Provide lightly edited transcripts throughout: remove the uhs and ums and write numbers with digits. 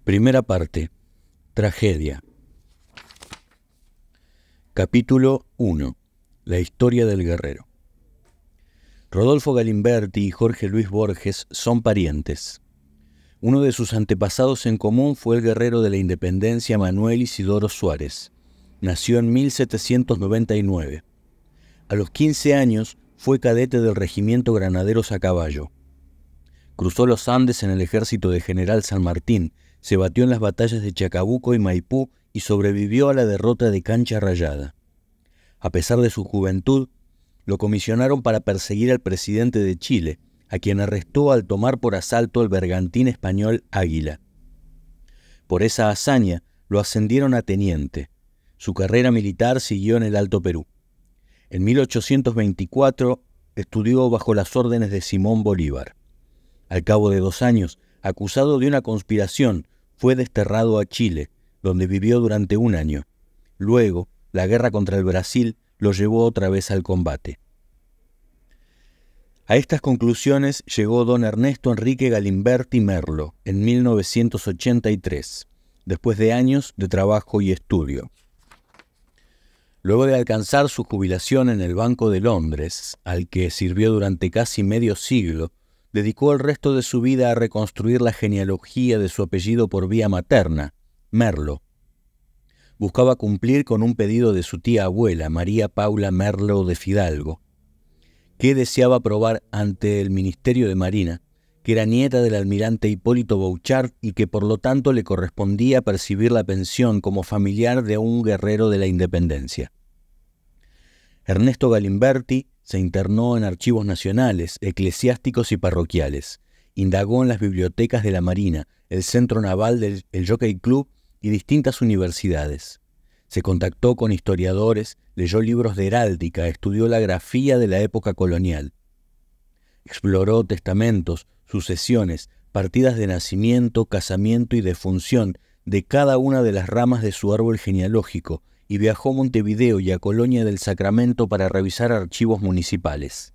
Primera parte. Tragedia. Capítulo 1. La historia del guerrero. Rodolfo Galimberti y Jorge Luis Borges son parientes. Uno de sus antepasados en común fue el guerrero de la independencia Manuel Isidoro Suárez. Nació en 1799. A los 15 años fue cadete del regimiento Granaderos a Caballo. Cruzó los Andes en el ejército de General San Martín, se batió en las batallas de Chacabuco y Maipú y sobrevivió a la derrota de Cancha Rayada. A pesar de su juventud, lo comisionaron para perseguir al presidente de Chile, a quien arrestó al tomar por asalto el bergantín español Águila. Por esa hazaña lo ascendieron a teniente. Su carrera militar siguió en el Alto Perú. En 1824 estudió bajo las órdenes de Simón Bolívar. Al cabo de 2 años, acusado de una conspiración, fue desterrado a Chile, donde vivió durante 1 año. Luego, la guerra contra el Brasil lo llevó otra vez al combate. A estas conclusiones llegó don Ernesto Enrique Galimberti Merlo en 1983, después de años de trabajo y estudio. Luego de alcanzar su jubilación en el Banco de Londres, al que sirvió durante casi medio siglo, dedicó el resto de su vida a reconstruir la genealogía de su apellido por vía materna, Merlo. Buscaba cumplir con un pedido de su tía abuela, María Paula Merlo de Fidalgo, que deseaba probar ante el Ministerio de Marina que era nieta del almirante Hipólito Bouchard y que por lo tanto le correspondía percibir la pensión como familiar de un guerrero de la independencia. Ernesto Galimberti se internó en archivos nacionales, eclesiásticos y parroquiales. Indagó en las bibliotecas de la Marina, el Centro Naval del Jockey Club y distintas universidades. Se contactó con historiadores, leyó libros de heráldica, estudió la grafía de la época colonial. Exploró testamentos, sucesiones, partidas de nacimiento, casamiento y defunción de cada una de las ramas de su árbol genealógico y viajó a Montevideo y a Colonia del Sacramento para revisar archivos municipales.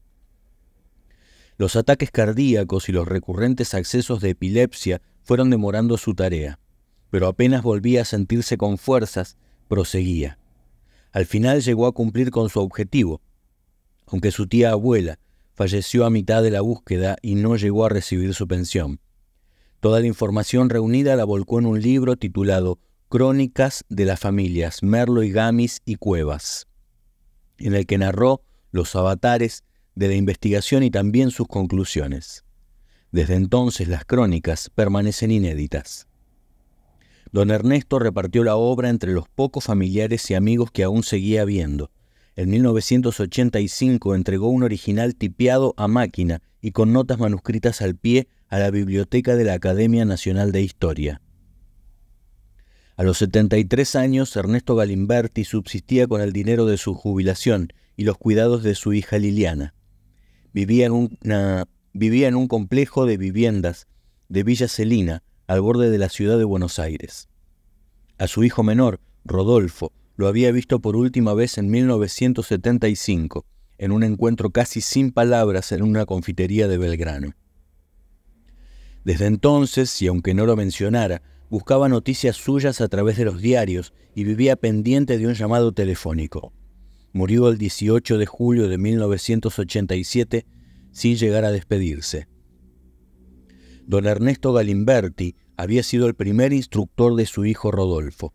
Los ataques cardíacos y los recurrentes accesos de epilepsia fueron demorando su tarea, pero apenas volvía a sentirse con fuerzas, proseguía. Al final llegó a cumplir con su objetivo, aunque su tía abuela falleció a mitad de la búsqueda y no llegó a recibir su pensión. Toda la información reunida la volcó en un libro titulado Crónicas de las familias Merlo y Gamis y Cuevas, en el que narró los avatares de la investigación y también sus conclusiones. Desde entonces las crónicas permanecen inéditas. Don Ernesto repartió la obra entre los pocos familiares y amigos que aún seguía viendo. En 1985 entregó un original tipiado a máquina y con notas manuscritas al pie a la Biblioteca de la Academia Nacional de Historia. A los 73 años, Ernesto Galimberti subsistía con el dinero de su jubilación y los cuidados de su hija Liliana. Vivía en un complejo de viviendas de Villa Celina, al borde de la ciudad de Buenos Aires. A su hijo menor, Rodolfo, lo había visto por última vez en 1975, en un encuentro casi sin palabras en una confitería de Belgrano. Desde entonces, y aunque no lo mencionara, buscaba noticias suyas a través de los diarios y vivía pendiente de un llamado telefónico. Murió el 18 de julio de 1987 sin llegar a despedirse. Don Ernesto Galimberti había sido el primer instructor de su hijo Rodolfo.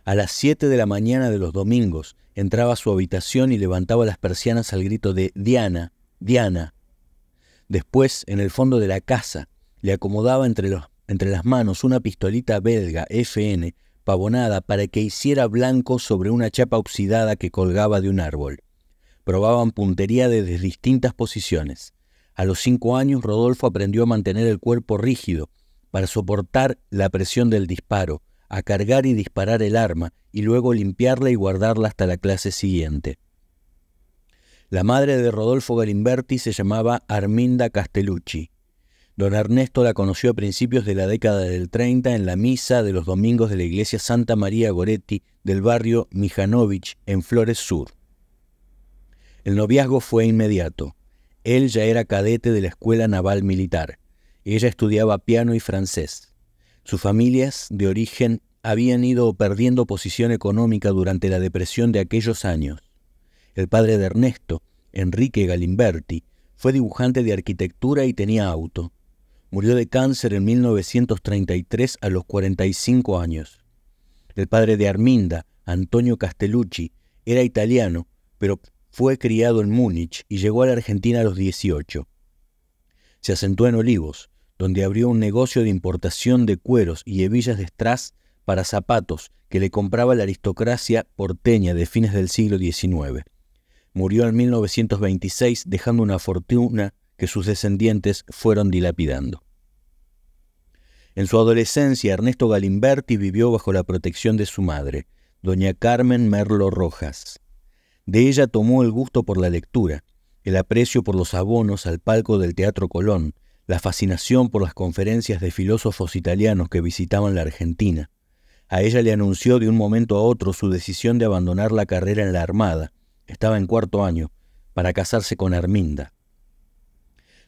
A las 7 de la mañana de los domingos entraba a su habitación y levantaba las persianas al grito de «Diana, Diana». Después, en el fondo de la casa, le acomodaba entre las manos una pistolita belga FN pavonada para que hiciera blanco sobre una chapa oxidada que colgaba de un árbol. Probaban puntería desde distintas posiciones. A los 5 años Rodolfo aprendió a mantener el cuerpo rígido para soportar la presión del disparo, a cargar y disparar el arma y luego limpiarla y guardarla hasta la clase siguiente. La madre de Rodolfo Galimberti se llamaba Arminda Castellucci. Don Ernesto la conoció a principios de la década del 30 en la misa de los domingos de la iglesia Santa María Goretti del barrio Mijanovich en Flores Sur. El noviazgo fue inmediato. Él ya era cadete de la Escuela Naval Militar. Ella estudiaba piano y francés. Sus familias de origen habían ido perdiendo posición económica durante la depresión de aquellos años. El padre de Ernesto, Enrique Galimberti, fue dibujante de arquitectura y tenía auto. Murió de cáncer en 1933 a los 45 años. El padre de Arminda, Antonio Castellucci, era italiano, pero fue criado en Múnich y llegó a la Argentina a los 18. Se asentó en Olivos, donde abrió un negocio de importación de cueros y hebillas de strass para zapatos que le compraba la aristocracia porteña de fines del siglo XIX. Murió en 1926 dejando una fortuna que sus descendientes fueron dilapidando. En su adolescencia, Ernesto Galimberti vivió bajo la protección de su madre, doña Carmen Merlo Rojas. De ella tomó el gusto por la lectura, el aprecio por los abonos al palco del Teatro Colón, la fascinación por las conferencias de filósofos italianos que visitaban la Argentina. A ella le anunció de un momento a otro su decisión de abandonar la carrera en la Armada, estaba en 4º año, para casarse con Arminda.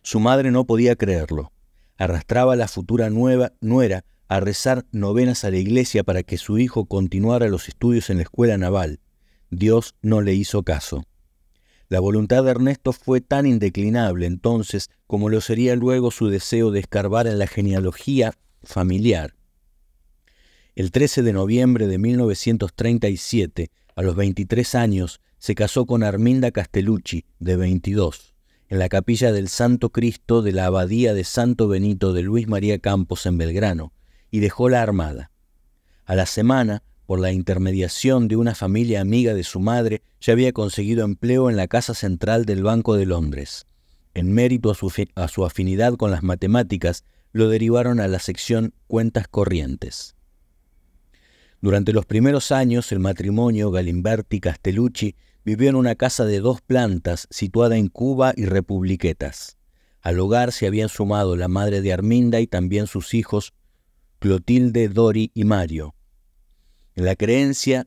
Su madre no podía creerlo. Arrastraba a la futura nuera a rezar novenas a la iglesia para que su hijo continuara los estudios en la escuela naval. Dios no le hizo caso. La voluntad de Ernesto fue tan indeclinable entonces como lo sería luego su deseo de escarbar en la genealogía familiar. El 13 de noviembre de 1937, a los 23 años, se casó con Arminda Castellucci, de 22, en la capilla del Santo Cristo de la Abadía de Santo Benito de Luis María Campos en Belgrano, y dejó la Armada. A la semana, por la intermediación de una familia amiga de su madre, ya había conseguido empleo en la Casa Central del Banco de Londres. En mérito a su afinidad con las matemáticas, lo derivaron a la sección Cuentas Corrientes. Durante los primeros años, el matrimonio Galimberti-Castellucci vivió en una casa de 2 plantas situada en Cuba y Republiquetas. Al hogar se habían sumado la madre de Arminda y también sus hijos Clotilde, Dori y Mario. En la creencia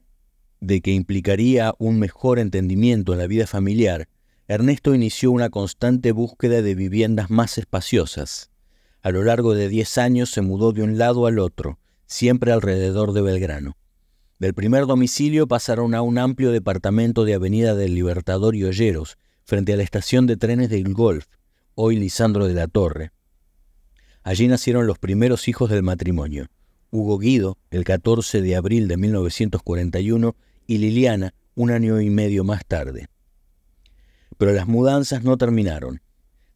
de que implicaría un mejor entendimiento en la vida familiar, Ernesto inició una constante búsqueda de viviendas más espaciosas. A lo largo de 10 años se mudó de un lado al otro, siempre alrededor de Belgrano. Del primer domicilio pasaron a un amplio departamento de Avenida del Libertador y Olleros, frente a la estación de trenes del Golf, hoy Lisandro de la Torre. Allí nacieron los primeros hijos del matrimonio, Hugo Guido, el 14 de abril de 1941, y Liliana, 1 año y medio más tarde. Pero las mudanzas no terminaron.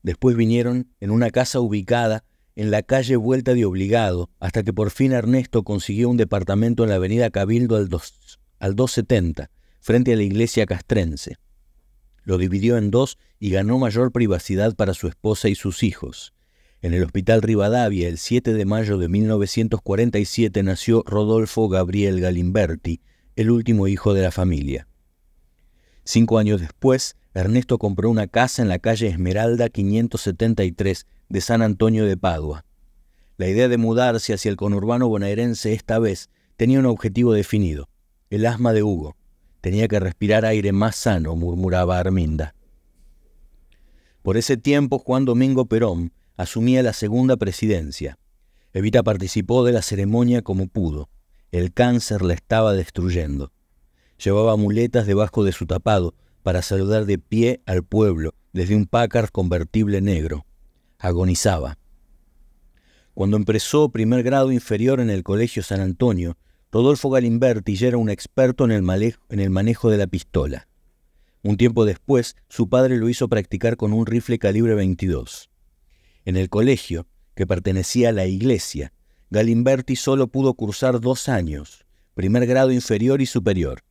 Después vinieron en una casa ubicada en la calle Vuelta de Obligado, hasta que por fin Ernesto consiguió un departamento en la avenida Cabildo al 270, frente a la iglesia castrense. Lo dividió en 2 y ganó mayor privacidad para su esposa y sus hijos. En el Hospital Rivadavia, el 7 de mayo de 1947, nació Rodolfo Gabriel Galimberti, el último hijo de la familia. 5 años después, Ernesto compró una casa en la calle Esmeralda 573 de San Antonio de Padua. La idea de mudarse hacia el conurbano bonaerense esta vez tenía un objetivo definido: el asma de Hugo. Tenía que respirar aire más sano, murmuraba Arminda. Por ese tiempo, Juan Domingo Perón asumía la segunda presidencia. Evita participó de la ceremonia como pudo. El cáncer la estaba destruyendo. Llevaba muletas debajo de su tapado para saludar de pie al pueblo desde un Packard convertible negro. Agonizaba. Cuando empezó primer grado inferior en el Colegio San Antonio, Rodolfo Galimberti ya era un experto en el manejo de la pistola. Un tiempo después, su padre lo hizo practicar con un rifle calibre 22. En el colegio, que pertenecía a la iglesia, Galimberti solo pudo cursar 2 años, primer grado inferior y superior.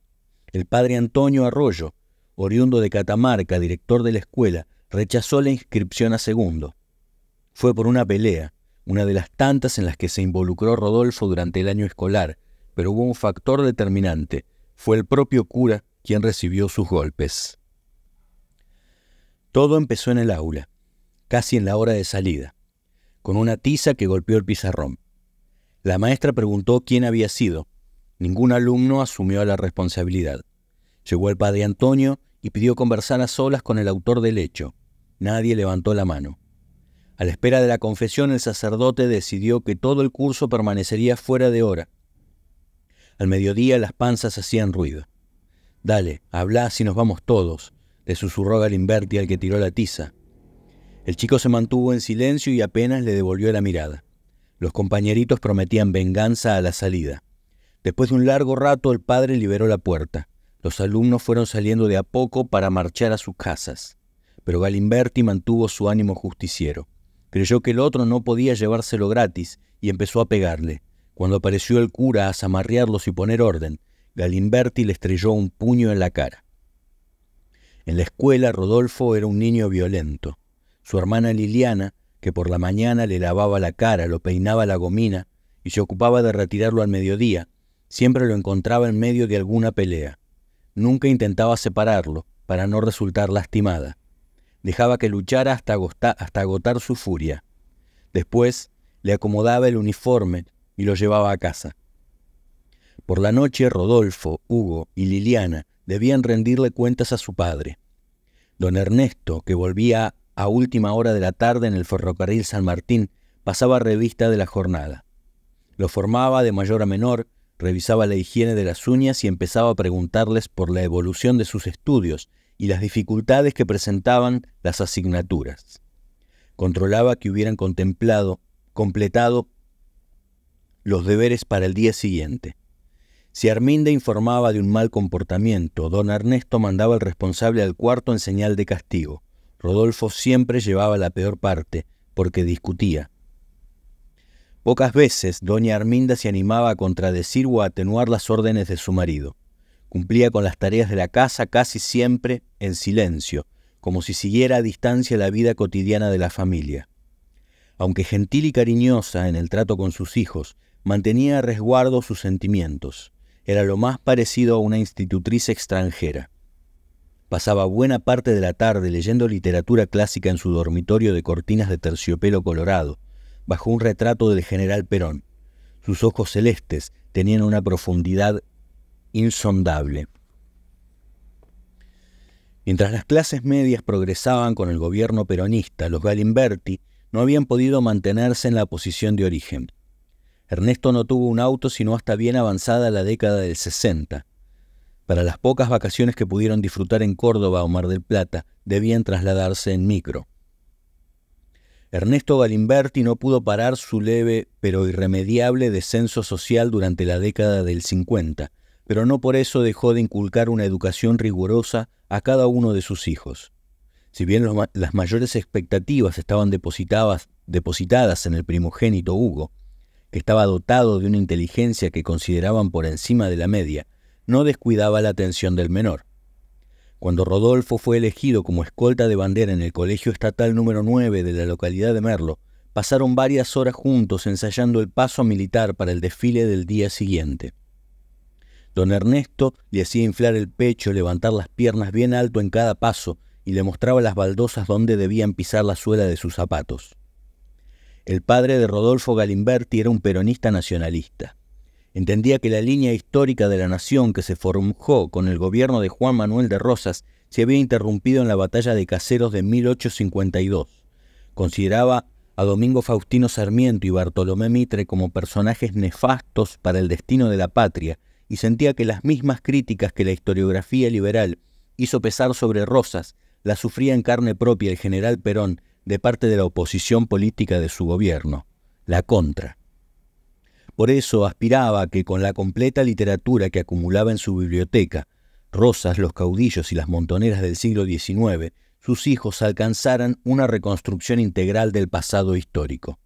El padre Antonio Arroyo, oriundo de Catamarca, director de la escuela, rechazó la inscripción a segundo. Fue por una pelea, una de las tantas en las que se involucró Rodolfo durante el año escolar, pero hubo un factor determinante: fue el propio cura quien recibió sus golpes. Todo empezó en el aula, casi en la hora de salida, con una tiza que golpeó el pizarrón. La maestra preguntó quién había sido. Ningún alumno asumió la responsabilidad. Llegó el padre Antonio y pidió conversar a solas con el autor del hecho. Nadie levantó la mano. A la espera de la confesión, el sacerdote decidió que todo el curso permanecería fuera de hora. Al mediodía las panzas hacían ruido. «Dale, hablá si nos vamos todos», le susurró Galimberti al que tiró la tiza. El chico se mantuvo en silencio y apenas le devolvió la mirada. Los compañeritos prometían venganza a la salida. Después de un largo rato, el padre liberó la puerta. Los alumnos fueron saliendo de a poco para marchar a sus casas. Pero Galimberti mantuvo su ánimo justiciero. Creyó que el otro no podía llevárselo gratis y empezó a pegarle. Cuando apareció el cura a zamarrearlos y poner orden, Galimberti le estrelló un puño en la cara. En la escuela, Rodolfo era un niño violento. Su hermana Liliana, que por la mañana le lavaba la cara, lo peinaba la gomina y se ocupaba de retirarlo al mediodía, siempre lo encontraba en medio de alguna pelea. Nunca intentaba separarlo para no resultar lastimada. Dejaba que luchara hasta agotar su furia. Después le acomodaba el uniforme y lo llevaba a casa. Por la noche, Rodolfo, Hugo y Liliana debían rendirle cuentas a su padre. Don Ernesto, que volvía a última hora de la tarde en el ferrocarril San Martín, pasaba revista de la jornada. Lo formaba de mayor a menor, revisaba la higiene de las uñas y empezaba a preguntarles por la evolución de sus estudios y las dificultades que presentaban las asignaturas. Controlaba que hubieran completado los deberes para el día siguiente. Si Arminda informaba de un mal comportamiento, don Ernesto mandaba al responsable al cuarto en señal de castigo. Rodolfo siempre llevaba la peor parte, porque discutía. Pocas veces doña Arminda se animaba a contradecir o a atenuar las órdenes de su marido. Cumplía con las tareas de la casa casi siempre en silencio, como si siguiera a distancia la vida cotidiana de la familia. Aunque gentil y cariñosa en el trato con sus hijos, mantenía a resguardo sus sentimientos. Era lo más parecido a una institutriz extranjera. Pasaba buena parte de la tarde leyendo literatura clásica en su dormitorio de cortinas de terciopelo colorado, bajo un retrato del general Perón. Sus ojos celestes tenían una profundidad insondable. Mientras las clases medias progresaban con el gobierno peronista, los Galimberti no habían podido mantenerse en la posición de origen. Ernesto no tuvo un auto sino hasta bien avanzada la década del 60. Para las pocas vacaciones que pudieron disfrutar en Córdoba o Mar del Plata, debían trasladarse en micro. Ernesto Galimberti no pudo parar su leve pero irremediable descenso social durante la década del 50, pero no por eso dejó de inculcar una educación rigurosa a cada uno de sus hijos. Si bien las mayores expectativas estaban depositadas en el primogénito Hugo, que estaba dotado de una inteligencia que consideraban por encima de la media, no descuidaba la atención del menor. Cuando Rodolfo fue elegido como escolta de bandera en el Colegio Estatal número 9 de la localidad de Merlo, pasaron varias horas juntos ensayando el paso militar para el desfile del día siguiente. Don Ernesto le hacía inflar el pecho, levantar las piernas bien alto en cada paso y le mostraba las baldosas donde debían pisar la suela de sus zapatos. El padre de Rodolfo Galimberti era un peronista nacionalista. Entendía que la línea histórica de la nación que se forjó con el gobierno de Juan Manuel de Rosas se había interrumpido en la batalla de Caseros de 1852. Consideraba a Domingo Faustino Sarmiento y Bartolomé Mitre como personajes nefastos para el destino de la patria y sentía que las mismas críticas que la historiografía liberal hizo pesar sobre Rosas las sufría en carne propia el general Perón de parte de la oposición política de su gobierno, la Contra. Por eso aspiraba a que con la completa literatura que acumulaba en su biblioteca, Rosas, los caudillos y las montoneras del siglo XIX, sus hijos alcanzaran una reconstrucción integral del pasado histórico.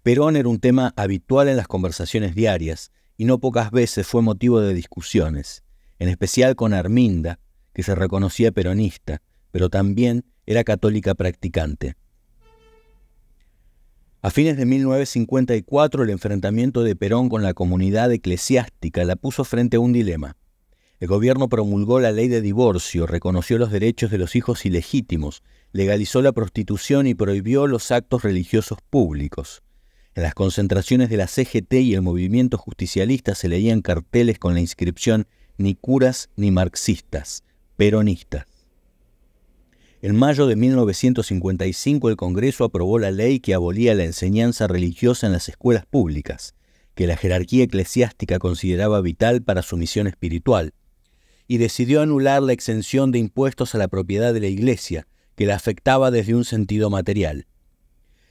Perón era un tema habitual en las conversaciones diarias y no pocas veces fue motivo de discusiones, en especial con Arminda, que se reconocía peronista, pero también era católica practicante. A fines de 1954, el enfrentamiento de Perón con la comunidad eclesiástica la puso frente a un dilema. El gobierno promulgó la ley de divorcio, reconoció los derechos de los hijos ilegítimos, legalizó la prostitución y prohibió los actos religiosos públicos. En las concentraciones de la CGT y el movimiento justicialista se leían carteles con la inscripción «Ni curas ni marxistas, peronistas». En mayo de 1955 el Congreso aprobó la ley que abolía la enseñanza religiosa en las escuelas públicas, que la jerarquía eclesiástica consideraba vital para su misión espiritual, y decidió anular la exención de impuestos a la propiedad de la Iglesia, que la afectaba desde un sentido material.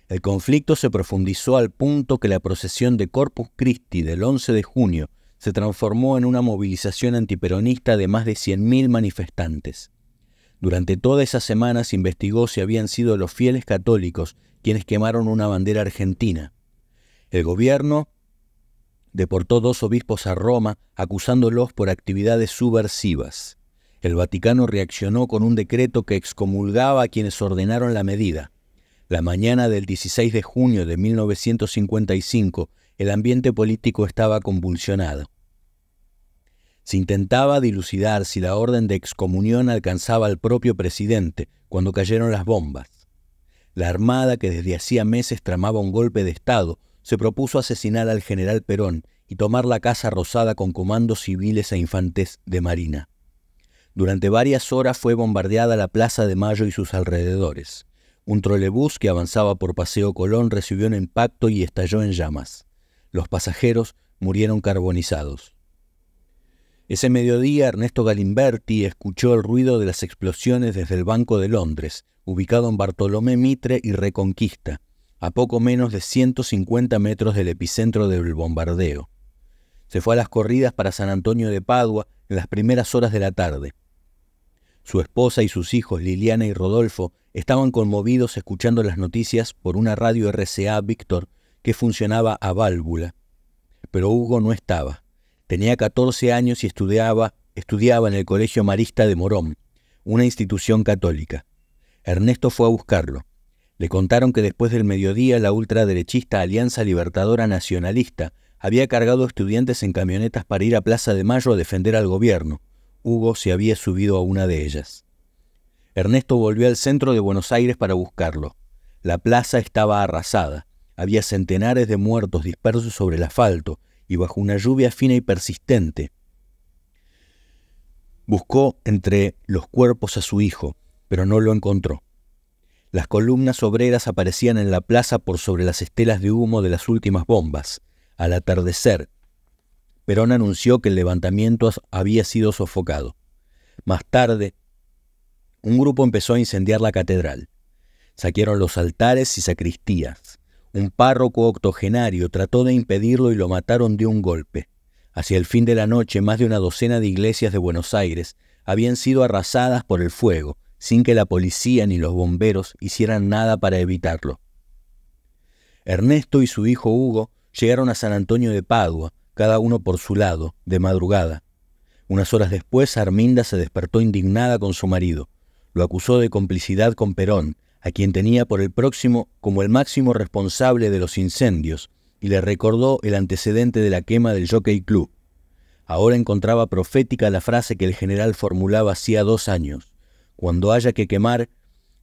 El conflicto se profundizó al punto que la procesión de Corpus Christi del 11 de junio se transformó en una movilización antiperonista de más de 100.000 manifestantes. Durante toda esa semana se investigó si habían sido los fieles católicos quienes quemaron una bandera argentina. El gobierno deportó 2 obispos a Roma acusándolos por actividades subversivas. El Vaticano reaccionó con un decreto que excomulgaba a quienes ordenaron la medida. La mañana del 16 de junio de 1955, el ambiente político estaba convulsionado. Se intentaba dilucidar si la orden de excomunión alcanzaba al propio presidente cuando cayeron las bombas. La Armada, que desde hacía meses tramaba un golpe de Estado, se propuso asesinar al general Perón y tomar la Casa Rosada con comandos civiles e infantes de marina. Durante varias horas fue bombardeada la Plaza de Mayo y sus alrededores. Un trolebús que avanzaba por Paseo Colón recibió un impacto y estalló en llamas. Los pasajeros murieron carbonizados. Ese mediodía Ernesto Galimberti escuchó el ruido de las explosiones desde el Banco de Londres, ubicado en Bartolomé Mitre y Reconquista, a poco menos de 150 metros del epicentro del bombardeo. Se fue a las corridas para San Antonio de Padua en las primeras horas de la tarde. Su esposa y sus hijos Liliana y Rodolfo estaban conmovidos escuchando las noticias por una radio RCA Víctor que funcionaba a válvula. Pero Hugo no estaba. Tenía 14 años y estudiaba en el Colegio Marista de Morón, una institución católica. Ernesto fue a buscarlo. Le contaron que después del mediodía la ultraderechista Alianza Libertadora Nacionalista había cargado estudiantes en camionetas para ir a Plaza de Mayo a defender al gobierno. Hugo se había subido a una de ellas. Ernesto volvió al centro de Buenos Aires para buscarlo. La plaza estaba arrasada. Había centenares de muertos dispersos sobre el asfalto y bajo una lluvia fina y persistente. Buscó entre los cuerpos a su hijo, pero no lo encontró. Las columnas obreras aparecían en la plaza por sobre las estelas de humo de las últimas bombas. Al atardecer, Perón anunció que el levantamiento había sido sofocado. Más tarde, un grupo empezó a incendiar la catedral. Saquearon los altares y sacristías. Un párroco octogenario trató de impedirlo y lo mataron de un golpe. Hacia el fin de la noche, más de una docena de iglesias de Buenos Aires habían sido arrasadas por el fuego, sin que la policía ni los bomberos hicieran nada para evitarlo. Ernesto y su hijo Hugo llegaron a San Antonio de Padua, cada uno por su lado, de madrugada. Unas horas después, Arminda se despertó indignada con su marido. Lo acusó de complicidad con Perón, a quien tenía como el máximo responsable de los incendios, y le recordó el antecedente de la quema del Jockey Club. Ahora encontraba profética la frase que el general formulaba hacía 2 años: «Cuando haya que quemar,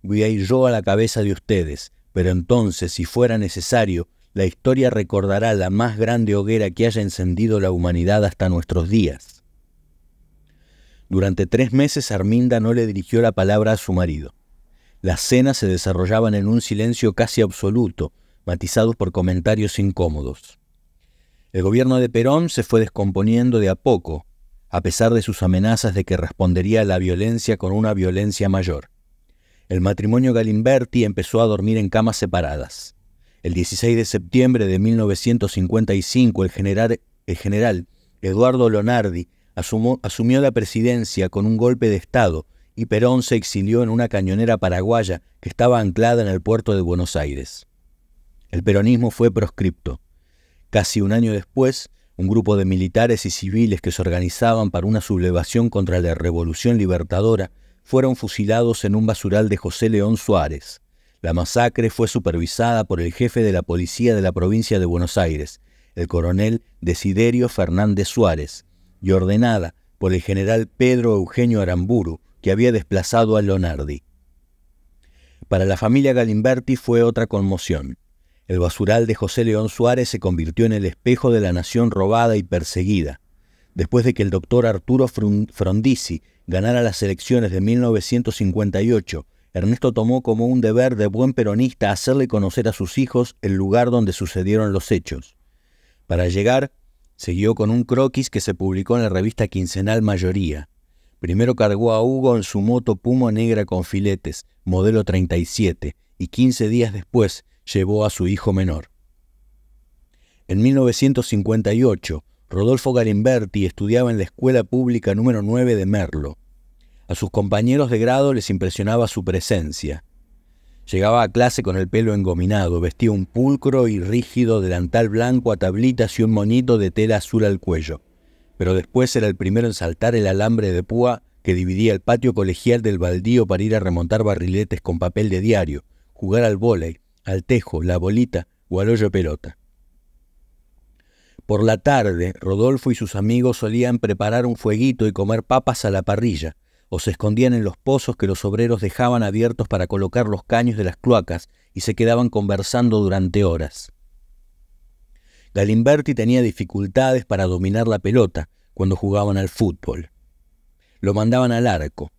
voy a ir yo a la cabeza de ustedes, pero entonces, si fuera necesario, la historia recordará la más grande hoguera que haya encendido la humanidad hasta nuestros días». Durante 3 meses Arminda no le dirigió la palabra a su marido. Las cenas se desarrollaban en un silencio casi absoluto, matizados por comentarios incómodos. El gobierno de Perón se fue descomponiendo de a poco, a pesar de sus amenazas de que respondería a la violencia con una violencia mayor. El matrimonio Galimberti empezó a dormir en camas separadas. El 16 de septiembre de 1955, el general Eduardo Lonardi asumió la presidencia con un golpe de Estado y Perón se exilió en una cañonera paraguaya que estaba anclada en el puerto de Buenos Aires. El peronismo fue proscripto. Casi un año después, un grupo de militares y civiles que se organizaban para una sublevación contra la Revolución Libertadora fueron fusilados en un basural de José León Suárez. La masacre fue supervisada por el jefe de la policía de la provincia de Buenos Aires, el coronel Desiderio Fernández Suárez, y ordenada por el general Pedro Eugenio Aramburu, que había desplazado a Lonardi. Para la familia Galimberti fue otra conmoción. El basural de José León Suárez se convirtió en el espejo de la nación robada y perseguida. Después de que el doctor Arturo Frondizi ganara las elecciones de 1958, Ernesto tomó como un deber de buen peronista hacerle conocer a sus hijos el lugar donde sucedieron los hechos. Para llegar, siguió con un croquis que se publicó en la revista quincenal Mayoría. Primero cargó a Hugo en su moto Puma negra con filetes, modelo 37, y 15 días después llevó a su hijo menor. En 1958, Rodolfo Galimberti estudiaba en la escuela pública número 9 de Merlo. A sus compañeros de grado les impresionaba su presencia. Llegaba a clase con el pelo engominado, vestía un pulcro y rígido delantal blanco a tablitas y un moñito de tela azul al cuello. Pero después era el primero en saltar el alambre de púa que dividía el patio colegial del baldío para ir a remontar barriletes con papel de diario, jugar al vóley, al tejo, la bolita o al hoyo pelota. Por la tarde, Rodolfo y sus amigos solían preparar un fueguito y comer papas a la parrilla, o se escondían en los pozos que los obreros dejaban abiertos para colocar los caños de las cloacas y se quedaban conversando durante horas. Galimberti tenía dificultades para dominar la pelota cuando jugaban al fútbol. Lo mandaban al arco.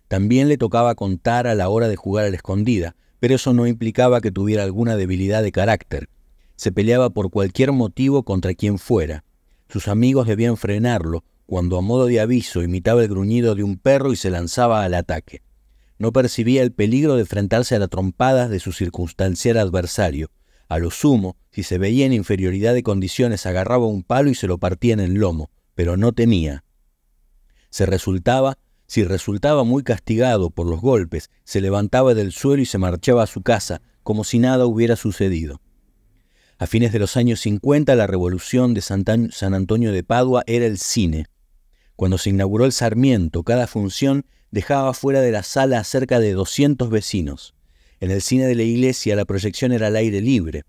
También le tocaba contar a la hora de jugar a la escondida, pero eso no implicaba que tuviera alguna debilidad de carácter. Se peleaba por cualquier motivo contra quien fuera. Sus amigos debían frenarlo cuando a modo de aviso imitaba el gruñido de un perro y se lanzaba al ataque. No percibía el peligro de enfrentarse a las trompadas de su circunstancial adversario. A lo sumo, si se veía en inferioridad de condiciones, agarraba un palo y se lo partía en el lomo, pero no temía. Si resultaba muy castigado por los golpes, se levantaba del suelo y se marchaba a su casa, como si nada hubiera sucedido. A fines de los años 50, la revolución de San Antonio de Padua era el cine. Cuando se inauguró el Sarmiento, cada función dejaba fuera de la sala a cerca de 200 vecinos. En el cine de la iglesia la proyección era al aire libre.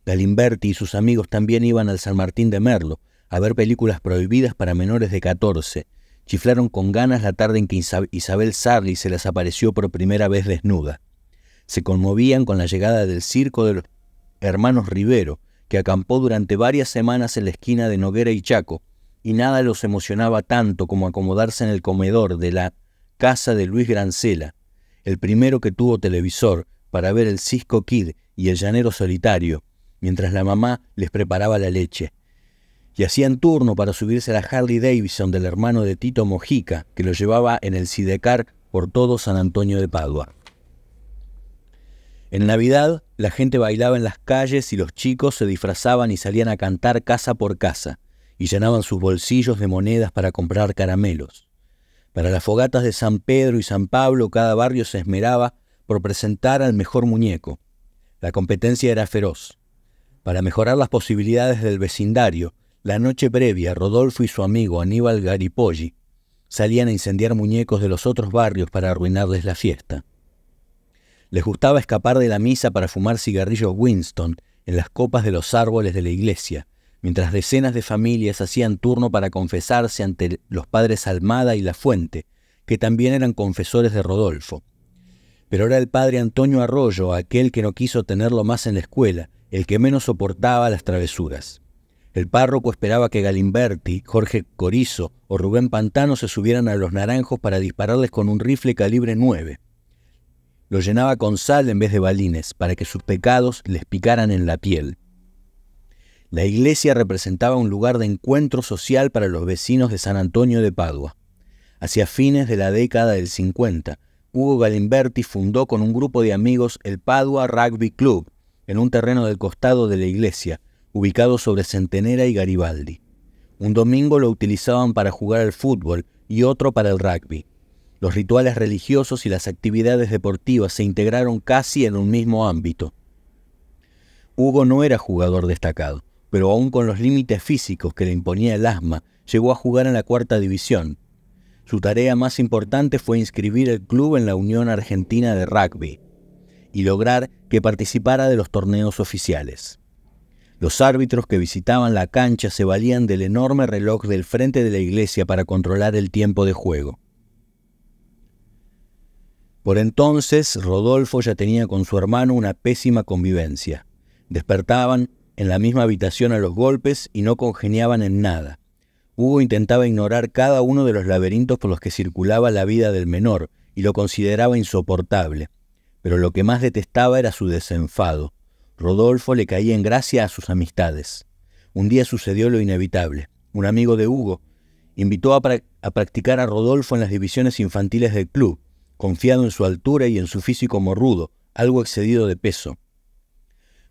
Galimberti y sus amigos también iban al San Martín de Merlo a ver películas prohibidas para menores de 14. Chiflaron con ganas la tarde en que Isabel Sarli se les apareció por primera vez desnuda. Se conmovían con la llegada del circo de los hermanos Rivero, que acampó durante varias semanas en la esquina de Noguera y Chaco, y nada los emocionaba tanto como acomodarse en el comedor de la casa de Luis Grancela, el primero que tuvo televisor, para ver el Cisco Kid y el Llanero Solitario, mientras la mamá les preparaba la leche. Y hacían turno para subirse a la Harley Davidson del hermano de Tito Mojica, que lo llevaba en el Sidecar por todo San Antonio de Padua. En Navidad, la gente bailaba en las calles y los chicos se disfrazaban y salían a cantar casa por casa, y llenaban sus bolsillos de monedas para comprar caramelos. Para las fogatas de San Pedro y San Pablo, cada barrio se esmeraba por presentar al mejor muñeco. La competencia era feroz. Para mejorar las posibilidades del vecindario, la noche previa, Rodolfo y su amigo Aníbal Garipolli salían a incendiar muñecos de los otros barrios para arruinarles la fiesta. Les gustaba escapar de la misa para fumar cigarrillos Winston en las copas de los árboles de la iglesia, mientras decenas de familias hacían turno para confesarse ante los padres Almada y La Fuente, que también eran confesores de Rodolfo. Pero era el padre Antonio Arroyo, aquel que no quiso tenerlo más en la escuela, el que menos soportaba las travesuras. El párroco esperaba que Galimberti, Jorge Corizo o Rubén Pantano se subieran a los naranjos para dispararles con un rifle calibre 9. Lo llenaba con sal en vez de balines, para que sus pecados les picaran en la piel. La iglesia representaba un lugar de encuentro social para los vecinos de San Antonio de Padua. Hacia fines de la década del 50, Hugo Galimberti fundó con un grupo de amigos el Padua Rugby Club, en un terreno del costado de la iglesia, ubicado sobre Centenera y Garibaldi. Un domingo lo utilizaban para jugar al fútbol y otro para el rugby. Los rituales religiosos y las actividades deportivas se integraron casi en un mismo ámbito. Hugo no era jugador destacado, pero aún con los límites físicos que le imponía el asma, llegó a jugar en la 4ª división. Su tarea más importante fue inscribir el club en la Unión Argentina de Rugby y lograr que participara de los torneos oficiales. Los árbitros que visitaban la cancha se valían del enorme reloj del frente de la iglesia para controlar el tiempo de juego. Por entonces, Rodolfo ya tenía con su hermano una pésima convivencia. Despertaban en la misma habitación a los golpes y no congeniaban en nada. Hugo intentaba ignorar cada uno de los laberintos por los que circulaba la vida del menor y lo consideraba insoportable, pero lo que más detestaba era su desenfado. Rodolfo le caía en gracia a sus amistades. Un día sucedió lo inevitable. Un amigo de Hugo invitó a practicar a Rodolfo en las divisiones infantiles del club, confiado en su altura y en su físico morrudo, algo excedido de peso.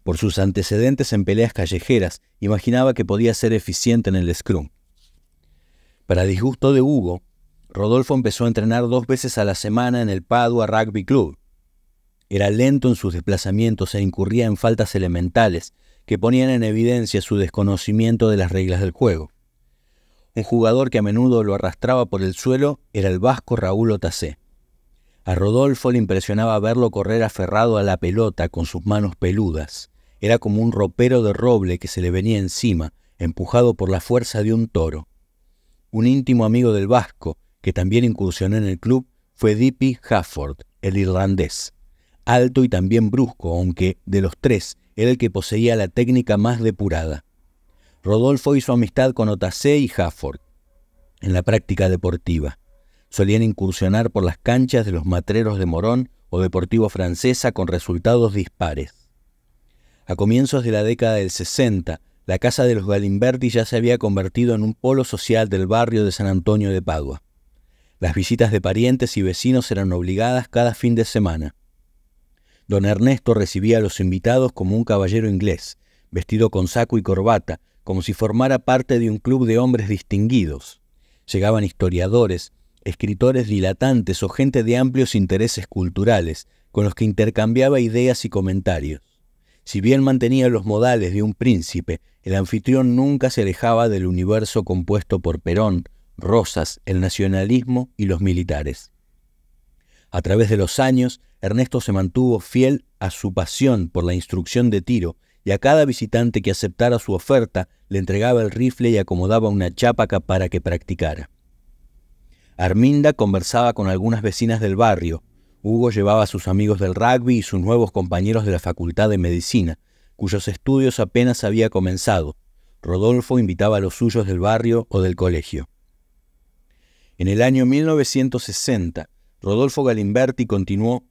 Por sus antecedentes en peleas callejeras, imaginaba que podía ser eficiente en el scrum. Para disgusto de Hugo, Rodolfo empezó a entrenar 2 veces a la semana en el Padua Rugby Club. Era lento en sus desplazamientos e incurría en faltas elementales que ponían en evidencia su desconocimiento de las reglas del juego. Un jugador que a menudo lo arrastraba por el suelo era el vasco Raúl Otacé. A Rodolfo le impresionaba verlo correr aferrado a la pelota con sus manos peludas. Era como un ropero de roble que se le venía encima, empujado por la fuerza de un toro. Un íntimo amigo del vasco, que también incursionó en el club, fue Dippy Hafford, el irlandés. Alto y también brusco, aunque de los 3 era el que poseía la técnica más depurada. Rodolfo hizo amistad con Otacé y Hafford en la práctica deportiva. Solían incursionar por las canchas de los Matreros de Morón o Deportivo Francesa con resultados dispares. A comienzos de la década del 60, la casa de los Galimberti ya se había convertido en un polo social del barrio de San Antonio de Padua. Las visitas de parientes y vecinos eran obligadas cada fin de semana. Don Ernesto recibía a los invitados como un caballero inglés, vestido con saco y corbata, como si formara parte de un club de hombres distinguidos. Llegaban historiadores, escritores dilatantes o gente de amplios intereses culturales, con los que intercambiaba ideas y comentarios. Si bien mantenía los modales de un príncipe, el anfitrión nunca se alejaba del universo compuesto por Perón, Rosas, el nacionalismo y los militares. A través de los años, Ernesto se mantuvo fiel a su pasión por la instrucción de tiro y a cada visitante que aceptara su oferta le entregaba el rifle y acomodaba una chapa para que practicara. Arminda conversaba con algunas vecinas del barrio. Hugo llevaba a sus amigos del rugby y sus nuevos compañeros de la Facultad de Medicina, cuyos estudios apenas había comenzado. Rodolfo invitaba a los suyos del barrio o del colegio. En el año 1960, Rodolfo Galimberti continuó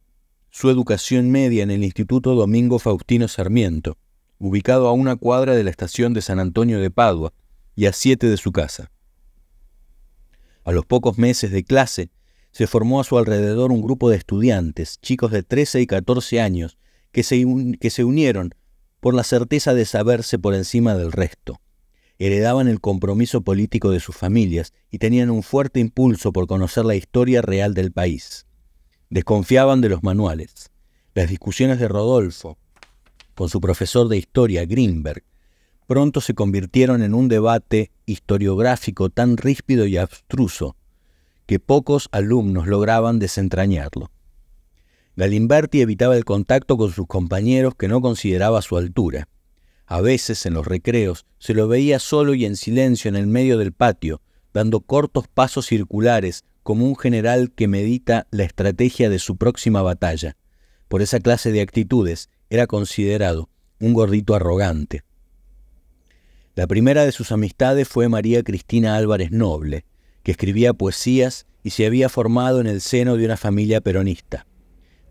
su educación media en el Instituto Domingo Faustino Sarmiento, ubicado a 1 cuadra de la estación de San Antonio de Padua y a 7 de su casa. A los pocos meses de clase, se formó a su alrededor un grupo de estudiantes, chicos de 13 y 14 años, que se unieron por la certeza de saberse por encima del resto. Heredaban el compromiso político de sus familias y tenían un fuerte impulso por conocer la historia real del país. Desconfiaban de los manuales. Las discusiones de Rodolfo con su profesor de historia, Greenberg, pronto se convirtieron en un debate historiográfico tan ríspido y abstruso que pocos alumnos lograban desentrañarlo. Galimberti evitaba el contacto con sus compañeros que no consideraba a su altura. A veces, en los recreos, se lo veía solo y en silencio en el medio del patio, dando cortos pasos circulares como un general que medita la estrategia de su próxima batalla. Por esa clase de actitudes era considerado un gordito arrogante. La primera de sus amistades fue María Cristina Álvarez Noble, que escribía poesías y se había formado en el seno de una familia peronista.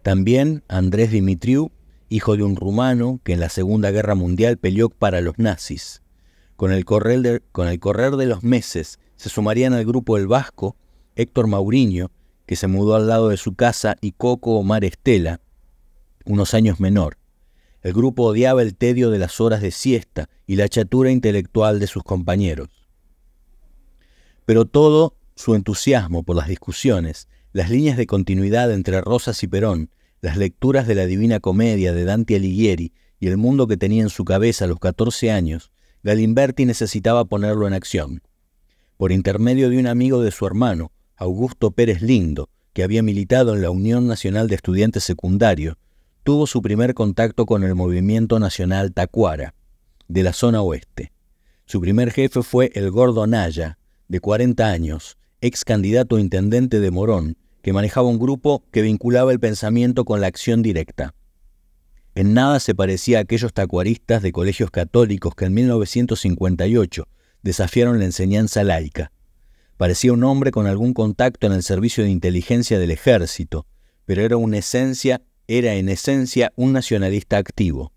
También Andrés Dimitriu, hijo de un rumano que en la Segunda Guerra Mundial peleó para los nazis. Con el correr de los meses se sumarían al grupo el vasco Héctor Mauriño, que se mudó al lado de su casa, y Coco Omar Estela, unos años menor. El grupo odiaba el tedio de las horas de siesta y la chatura intelectual de sus compañeros. Pero todo su entusiasmo por las discusiones, las líneas de continuidad entre Rosas y Perón, las lecturas de la Divina Comedia de Dante Alighieri y el mundo que tenía en su cabeza a los 14 años, Galimberti necesitaba ponerlo en acción. Por intermedio de un amigo de su hermano, Augusto Pérez Lindo, que había militado en la Unión Nacional de Estudiantes Secundarios, tuvo su primer contacto con el movimiento nacional Tacuara, de la zona oeste. Su primer jefe fue el Gordo Naya, de 40 años, ex candidato a intendente de Morón, que manejaba un grupo que vinculaba el pensamiento con la acción directa. En nada se parecía a aquellos tacuaristas de colegios católicos que en 1958 desafiaron la enseñanza laica. Parecía un hombre con algún contacto en el servicio de inteligencia del ejército, pero era en esencia un nacionalista activo.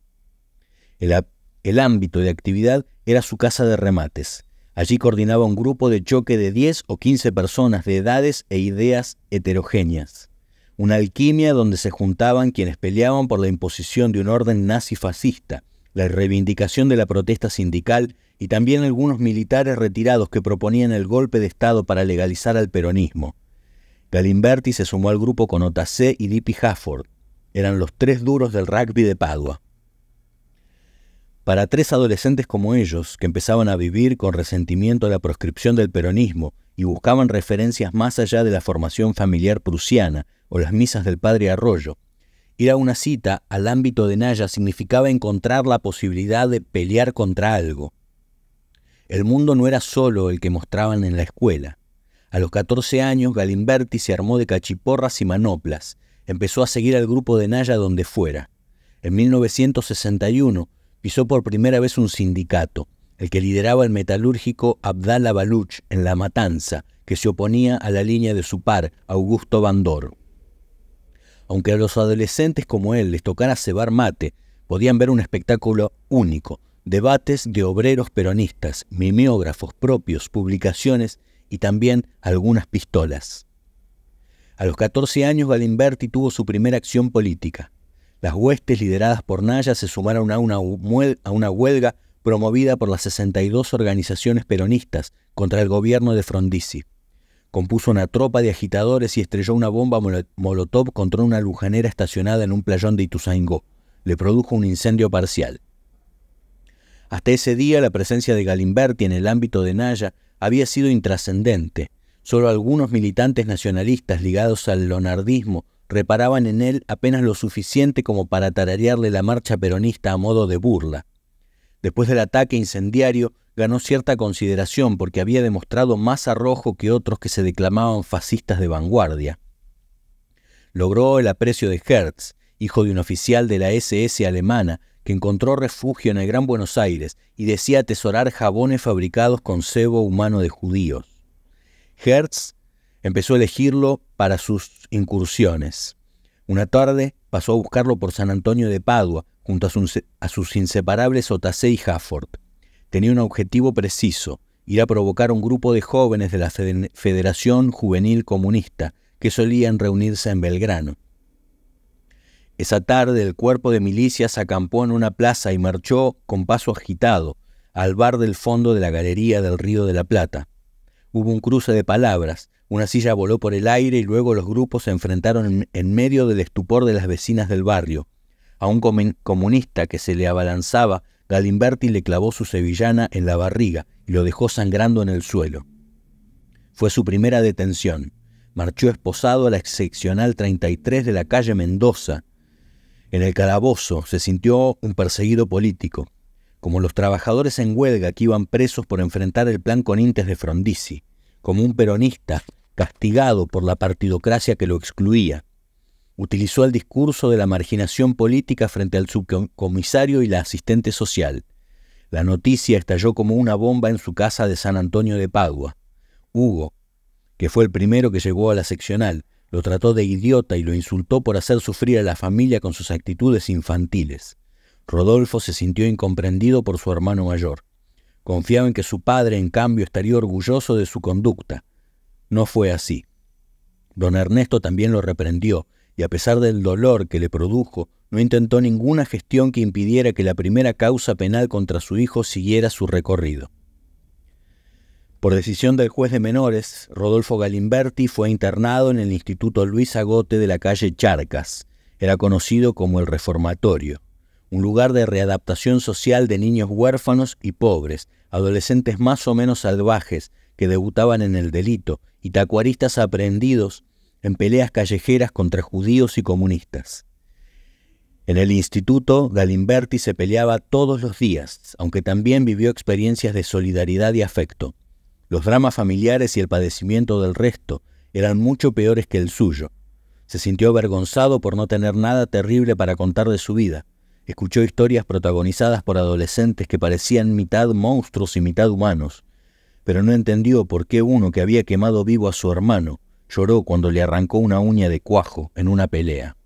El ámbito de actividad era su casa de remates. Allí coordinaba un grupo de choque de 10 o 15 personas de edades e ideas heterogéneas. Una alquimia donde se juntaban quienes peleaban por la imposición de un orden nazi-fascista, la reivindicación de la protesta sindical y también algunos militares retirados que proponían el golpe de Estado para legalizar al peronismo. Galimberti se sumó al grupo con Otacé y Lippi Hafford. Eran los tres duros del rugby de Padua. Para tres adolescentes como ellos, que empezaban a vivir con resentimiento de la proscripción del peronismo y buscaban referencias más allá de la formación familiar prusiana o las misas del padre Arroyo, ir a una cita al ámbito de Naya significaba encontrar la posibilidad de pelear contra algo. El mundo no era solo el que mostraban en la escuela. A los 14 años, Galimberti se armó de cachiporras y manoplas. Empezó a seguir al grupo de Naya donde fuera. En 1961, pisó por primera vez un sindicato, el que lideraba el metalúrgico Abdallah Baluch en La Matanza, que se oponía a la línea de su par, Augusto Bandor. Aunque a los adolescentes como él les tocara cebar mate, podían ver un espectáculo único, debates de obreros peronistas, mimeógrafos propios, publicaciones y también algunas pistolas. A los 14 años Galimberti tuvo su primera acción política. Las huestes lideradas por Naya se sumaron a una huelga promovida por las 62 organizaciones peronistas contra el gobierno de Frondizi. Compuso una tropa de agitadores y estrelló una bomba molotov contra una lujanera estacionada en un playón de Ituzaingó. Le produjo un incendio parcial. Hasta ese día la presencia de Galimberti en el ámbito de Naya había sido intrascendente. Solo algunos militantes nacionalistas ligados al lonardismo reparaban en él apenas lo suficiente como para tararearle la marcha peronista a modo de burla. Después del ataque incendiario, ganó cierta consideración porque había demostrado más arrojo que otros que se declamaban fascistas de vanguardia. Logró el aprecio de Hertz, hijo de un oficial de la SS alemana, que encontró refugio en el Gran Buenos Aires y decía atesorar jabones fabricados con sebo humano de judíos. Hertz empezó a elegirlo para sus incursiones. Una tarde pasó a buscarlo por San Antonio de Padua, junto a sus inseparables Otacé y Hafford. Tenía un objetivo preciso, ir a provocar un grupo de jóvenes de la Federación Juvenil Comunista, que solían reunirse en Belgrano. Esa tarde el cuerpo de milicias acampó en una plaza y marchó con paso agitado al bar del fondo de la galería del Río de la Plata. Hubo un cruce de palabras, una silla voló por el aire y luego los grupos se enfrentaron en medio del estupor de las vecinas del barrio. A un comunista que se le abalanzaba, Galimberti le clavó su sevillana en la barriga y lo dejó sangrando en el suelo. Fue su primera detención. Marchó esposado a la seccional 33 de la calle Mendoza. En el calabozo se sintió un perseguido político, como los trabajadores en huelga que iban presos por enfrentar el plan Conintes de Frondizi, como un peronista castigado por la partidocracia que lo excluía. Utilizó el discurso de la marginación política frente al subcomisario y la asistente social. La noticia estalló como una bomba en su casa de San Antonio de Padua. Hugo, que fue el primero que llegó a la seccional, lo trató de idiota y lo insultó por hacer sufrir a la familia con sus actitudes infantiles. Rodolfo se sintió incomprendido por su hermano mayor. Confiaba en que su padre, en cambio, estaría orgulloso de su conducta. No fue así. Don Ernesto también lo reprendió, y a pesar del dolor que le produjo, no intentó ninguna gestión que impidiera que la primera causa penal contra su hijo siguiera su recorrido. Por decisión del juez de menores, Rodolfo Galimberti fue internado en el Instituto Luis Agote de la calle Charcas. Era conocido como el Reformatorio, un lugar de readaptación social de niños huérfanos y pobres, adolescentes más o menos salvajes que debutaban en el delito y tacuaristas aprehendidos en peleas callejeras contra judíos y comunistas. En el instituto, Galimberti se peleaba todos los días, aunque también vivió experiencias de solidaridad y afecto. Los dramas familiares y el padecimiento del resto eran mucho peores que el suyo. Se sintió avergonzado por no tener nada terrible para contar de su vida. Escuchó historias protagonizadas por adolescentes que parecían mitad monstruos y mitad humanos. pero no entendió por qué uno que había quemado vivo a su hermano lloró cuando le arrancó una uña de cuajo en una pelea.